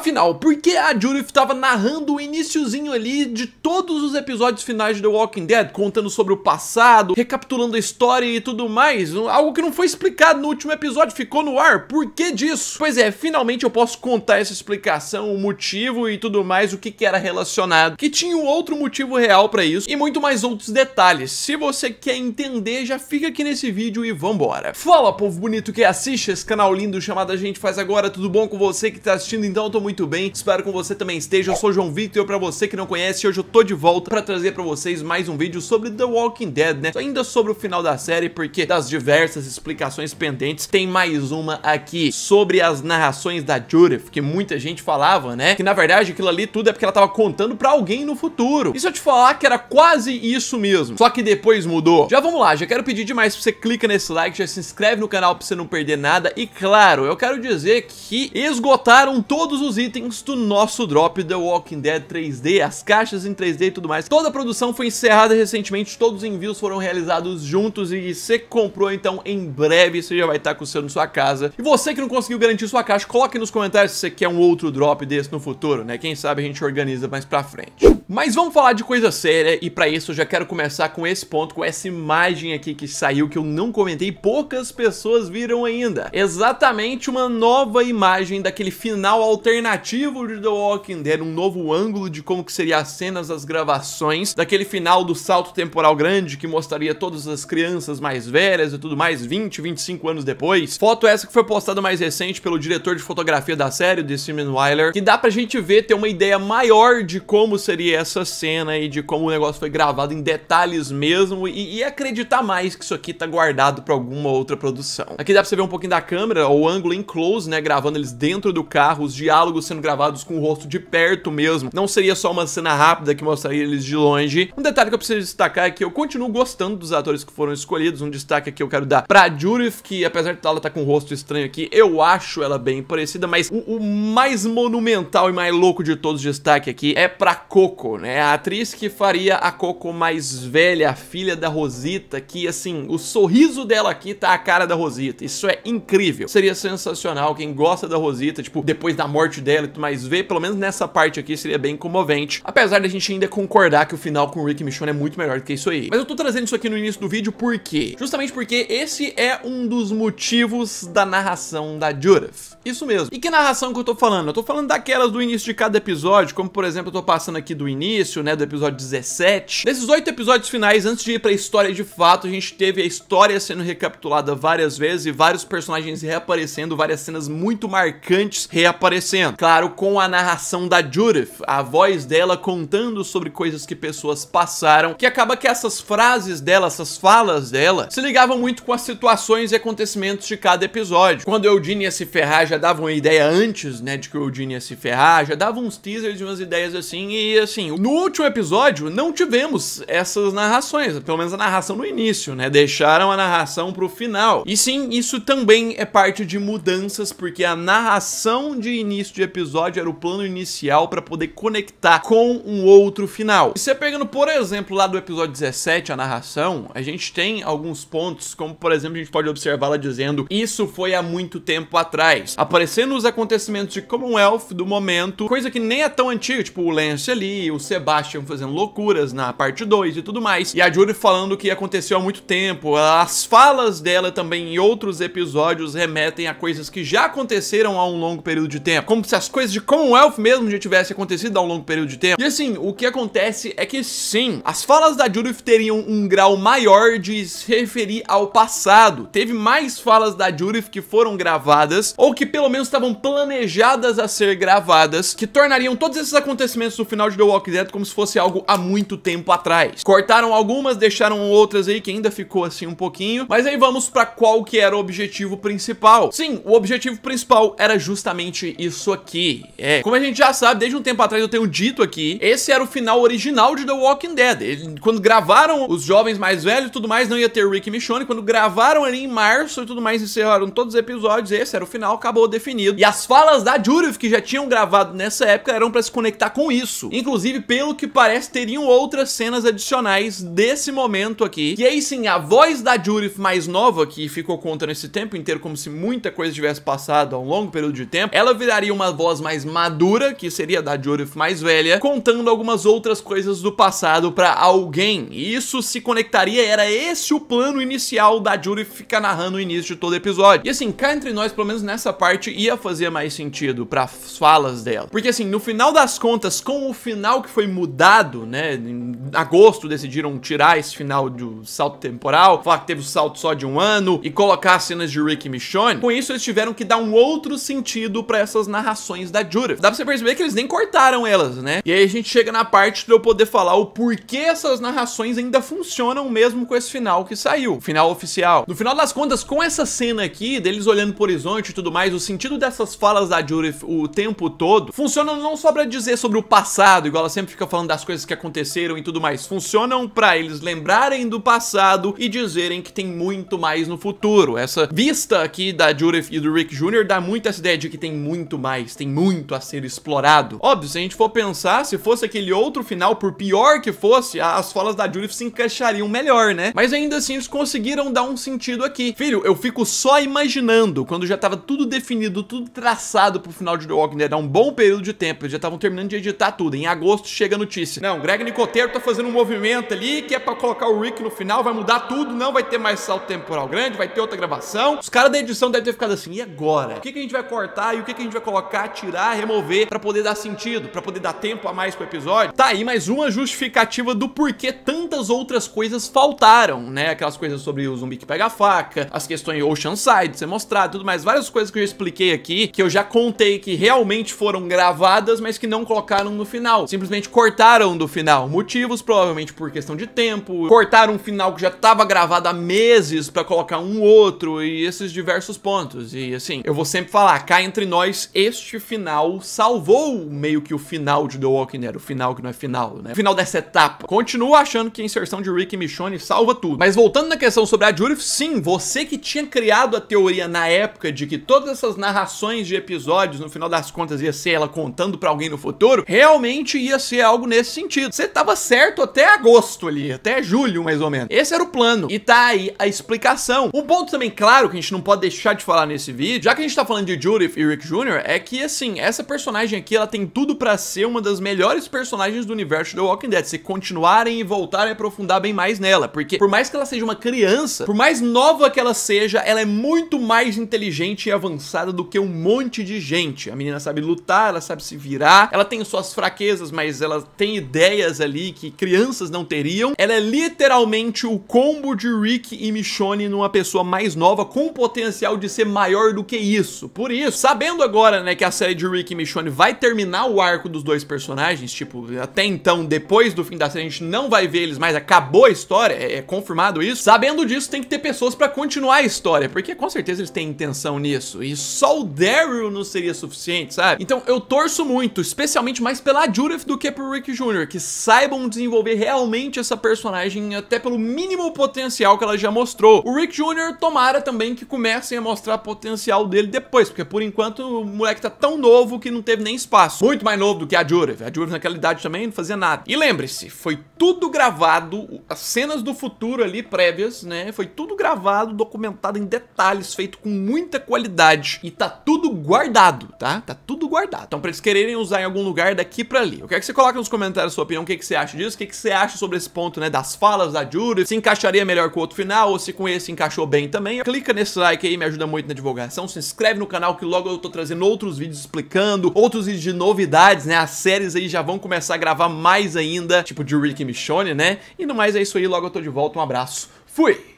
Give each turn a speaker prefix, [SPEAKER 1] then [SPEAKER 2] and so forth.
[SPEAKER 1] Afinal, por que a Judith estava narrando o iniciozinho ali de todos os episódios finais de The Walking Dead, contando sobre o passado, recapitulando a história e tudo mais? Algo que não foi explicado no último episódio, ficou no ar. Por que disso? Pois é, finalmente eu posso contar essa explicação, o motivo e tudo mais, o que era relacionado, que tinha um outro motivo real pra isso e muito mais outros detalhes. Se você quer entender, já fica aqui nesse vídeo e vambora. Fala, povo bonito que assiste esse canal lindo chamado A Gente Faz Agora, tudo bom com você que tá assistindo? Então eu tô muito bem, espero que você também esteja. Eu sou o João Victor, pra você que não conhece, hoje eu tô de volta pra trazer pra vocês mais um vídeo sobre The Walking Dead, né? Ainda sobre o final da série, porque das diversas explicações pendentes, tem mais uma aqui sobre as narrações da Judith, que muita gente falava, né? Que na verdade aquilo ali tudo é porque ela tava contando pra alguém no futuro. E se eu te falar que era quase isso mesmo, só que depois mudou? Já vamos lá, já quero pedir demais pra você clica nesse like, já se inscreve no canal pra você não perder nada. E claro, eu quero dizer que esgotaram todos os itens do nosso drop The Walking Dead 3D, as caixas em 3D e tudo mais. Toda a produção foi encerrada recentemente, todos os envios foram realizados juntos e você comprou, então em breve você já vai estar com o seu na sua casa. E você que não conseguiu garantir sua caixa, coloque nos comentários se você quer um outro drop desse no futuro, né? Quem sabe a gente organiza mais pra frente. Mas vamos falar de coisa séria e pra isso eu já quero começar com esse ponto, com essa imagem aqui que saiu, que eu não comentei, poucas pessoas viram ainda. Exatamente uma nova imagem daquele final alternativo de The Walking Dead, um novo ângulo de como que seria as cenas das gravações, daquele final do salto temporal grande que mostraria todas as crianças mais velhas e tudo mais, 20, 25 anos depois. Foto essa que foi postada mais recente pelo diretor de fotografia da série, o Simon Wyler, que dá pra gente ver, ter uma ideia maior de como seria essa cena e de como o negócio foi gravado em detalhes mesmo e acreditar mais que isso aqui tá guardado pra alguma outra produção. Aqui dá pra você ver um pouquinho da câmera, o ângulo em close, né, gravando eles dentro do carro, os diálogos sendo gravados com o rosto de perto mesmo. Não seria só uma cena rápida que mostraria eles de longe. Um detalhe que eu preciso destacar é que eu continuo gostando dos atores que foram escolhidos. Um destaque aqui eu quero dar pra Judith, que apesar de ela tá com um rosto estranho aqui, eu acho ela bem parecida, mas o mais monumental e mais louco de todos os destaque aqui é pra Coco, né? A atriz que faria a Coco mais velha, a filha da Rosita, que assim, o sorriso dela aqui tá a cara da Rosita. Isso é incrível. Seria sensacional. Quem gosta da Rosita, tipo, depois da morte dela e tudo mais, ver, pelo menos nessa parte aqui, seria bem comovente. Apesar da gente ainda concordar que o final com o Rick Michonne é muito melhor do que isso aí. Mas eu tô trazendo isso aqui no início do vídeo por quê? Justamente porque esse é um dos motivos da narração da Judith. Isso mesmo. E que narração que eu tô falando? Eu tô falando daquelas do início de cada episódio, como por exemplo, eu tô passando aqui do início, né, do episódio 17. Desses 8 episódios finais, antes de ir pra história de fato, a gente teve a história sendo recapitulada várias vezes e vários personagens reaparecendo, várias cenas muito marcantes reaparecendo. Claro, com a narração da Judith, a voz dela contando sobre coisas que pessoas passaram, que acaba que essas frases dela, essas falas dela, se ligavam muito com as situações e acontecimentos de cada episódio. Quando o Eugene ia se ferrar, já dava uma ideia antes, né, de que o Eugene ia se ferrar, já dava uns teasers de umas ideias assim, e assim, no último episódio não tivemos essas narrações, pelo menos a narração no início, né, deixaram a narração pro final. E sim, isso também é parte de mudanças, porque a narração de início de episódio era o plano inicial pra poder conectar com um outro final. E você pegando, por exemplo, lá do episódio 17, a narração, a gente tem alguns pontos, como por exemplo, a gente pode observar ela dizendo, isso foi há muito tempo atrás, aparecendo os acontecimentos de Commonwealth do momento, coisa que nem é tão antiga, tipo o Lance ali, o Sebastian fazendo loucuras na parte 2 e tudo mais, e a Judith falando que aconteceu há muito tempo. As falas dela também em outros episódios remetem a coisas que já aconteceram há um longo período de tempo, como se as coisas de Commonwealth mesmo já tivessem acontecido há um longo período de tempo. E assim, o que acontece é que sim, as falas da Judith teriam um grau maior de se referir ao passado. Teve mais falas da Judith que foram gravadas, ou que pelo menos estavam planejadas a ser gravadas, que tornariam todos esses acontecimentos no final de The Walking Dead como se fosse algo há muito tempo atrás. Cortaram algumas, deixaram outras aí que ainda ficou assim um pouquinho, mas aí vamos pra qual que era o objetivo principal. Sim, o objetivo principal era justamente isso aqui. Como a gente já sabe, desde um tempo atrás eu tenho dito aqui, esse era o final original de The Walking Dead. Quando gravaram os jovens mais velhos e tudo mais, não ia ter Rick Michonne. Quando gravaram ali em março e tudo mais, encerraram todos os episódios, esse era o final, acabou definido. E as falas da Judith, que já tinham gravado nessa época, eram pra se conectar com isso. Inclusive, inclusive, pelo que parece, teriam outras cenas adicionais desse momento aqui. E aí sim, a voz da Judith mais nova, que ficou contando esse tempo inteiro como se muita coisa tivesse passado há um longo período de tempo, ela viraria uma voz mais madura, que seria da Judith mais velha, contando algumas outras coisas do passado pra alguém. E isso se conectaria, era esse o plano inicial da Judith ficar narrando o início de todo episódio. E assim, cá entre nós, pelo menos nessa parte, ia fazer mais sentido para falas dela. Porque assim, no final das contas, com o final que foi mudado, né, em agosto decidiram tirar esse final do salto temporal, falar que teve o salto só de um ano e colocar as cenas de Rick e Michonne. Com isso, eles tiveram que dar um outro sentido para essas narrações da Judith. Dá pra você perceber que eles nem cortaram elas, né? E aí a gente chega na parte de eu poder falar o porquê essas narrações ainda funcionam mesmo com esse final que saiu, o final oficial. No final das contas, com essa cena aqui, deles olhando pro horizonte e tudo mais, o sentido dessas falas da Judith o tempo todo, funcionam não só pra dizer sobre o passado, igual ela sempre fica falando das coisas que aconteceram e tudo mais, funcionam pra eles lembrarem do passado e dizerem que tem muito mais no futuro. Essa vista aqui da Judith e do Rick Jr. dá muito essa ideia de que tem muito mais, tem muito a ser explorado. Óbvio, se a gente for pensar, se fosse aquele outro final, por pior que fosse, as falas da Judith se encaixariam melhor, né? Mas ainda assim, eles conseguiram dar um sentido aqui. Filho, eu fico só imaginando, quando já tava tudo definido, tudo traçado pro final de The Walking Dead há um bom período de tempo, eles já estavam terminando de editar tudo. Em agosto chega a notícia. Não, Greg Nicotero tá fazendo um movimento ali que é pra colocar o Rick no final, vai mudar tudo, não vai ter mais salto temporal grande, vai ter outra gravação. Os caras da edição devem ter ficado assim, e agora? O que a gente vai cortar e o que a gente vai colocar, tirar, remover pra poder dar sentido, pra poder dar tempo a mais pro episódio? Tá aí mais uma justificativa do porquê tantas outras coisas faltaram, né? Aquelas coisas sobre o zumbi que pega a faca, as questões Oceanside ser mostrado, tudo mais, várias coisas que eu já expliquei aqui, que eu já contei que realmente foram gravadas, mas que não colocaram no final, simplesmente cortaram do final. Motivos provavelmente por questão de tempo, cortaram um final que já tava gravado há meses pra colocar um outro e esses diversos pontos. E assim, eu vou sempre falar, cá entre nós, este final salvou meio que o final de The Walking Dead, o final que não é final, né? O final dessa etapa. Continuo achando que a inserção de Rick e Michonne salva tudo. Mas voltando na questão sobre a Judith, sim, você que tinha criado a teoria na época de que todas essas narrações de episódios, no final das contas, ia ser ela contando pra alguém no futuro, realmente ia ser algo nesse sentido. Você tava certo até agosto ali, até julho mais ou menos. Esse era o plano. E tá aí a explicação. Um ponto também claro que a gente não pode deixar de falar nesse vídeo, já que a gente tá falando de Judith e Rick Jr., é que assim, essa personagem aqui, ela tem tudo pra ser uma das melhores personagens do universo de The Walking Dead, se continuarem e voltarem a aprofundar bem mais nela, porque por mais que ela seja uma criança, por mais nova que ela seja, ela é muito mais inteligente e avançada do que um monte de gente. A menina sabe lutar, ela sabe se virar, ela tem suas fraquezas, mas ela tem ideias ali que crianças não teriam. Ela é literalmente o combo de Rick e Michonne numa pessoa mais nova, com o potencial de ser maior do que isso. Por isso, sabendo agora, né, que a série de Rick e Michonne vai terminar o arco dos dois personagens, tipo, até então, depois do fim da série, a gente não vai ver eles mais, acabou a história, é confirmado isso. Sabendo disso, tem que ter pessoas pra continuar a história, porque com certeza eles têm intenção nisso, e só o Daryl não seria suficiente, sabe? Então eu torço muito, especialmente mais pela Judith do que pro Rick Jr., que saibam desenvolver realmente essa personagem até pelo mínimo potencial que ela já mostrou. O Rick Jr. tomara também que comecem a mostrar potencial dele depois, porque por enquanto o moleque tá tão novo que não teve nem espaço. Muito mais novo do que a Judith. A Judith naquela idade também não fazia nada. E lembre-se, foi tudo gravado, as cenas do futuro ali prévias, né? Foi tudo gravado, documentado em detalhes, feito com muita qualidade. E tá tudo guardado, tá? Tá tudo guardado. Então pra eles quererem usar em algum lugar daqui pra ali. Eu quero que você coloque nos comentários a sua opinião, o que você acha disso, o que você acha sobre esse ponto, né, das falas da Judith, se encaixaria melhor com o outro final, ou se com esse encaixou bem também. Clica nesse like aí, me ajuda muito na divulgação, se inscreve no canal que logo eu tô trazendo outros vídeos explicando, outros vídeos de novidades, né, as séries aí já vão começar a gravar mais ainda, tipo de Rick e Michonne, né, e no mais é isso aí, logo eu tô de volta, um abraço, fui!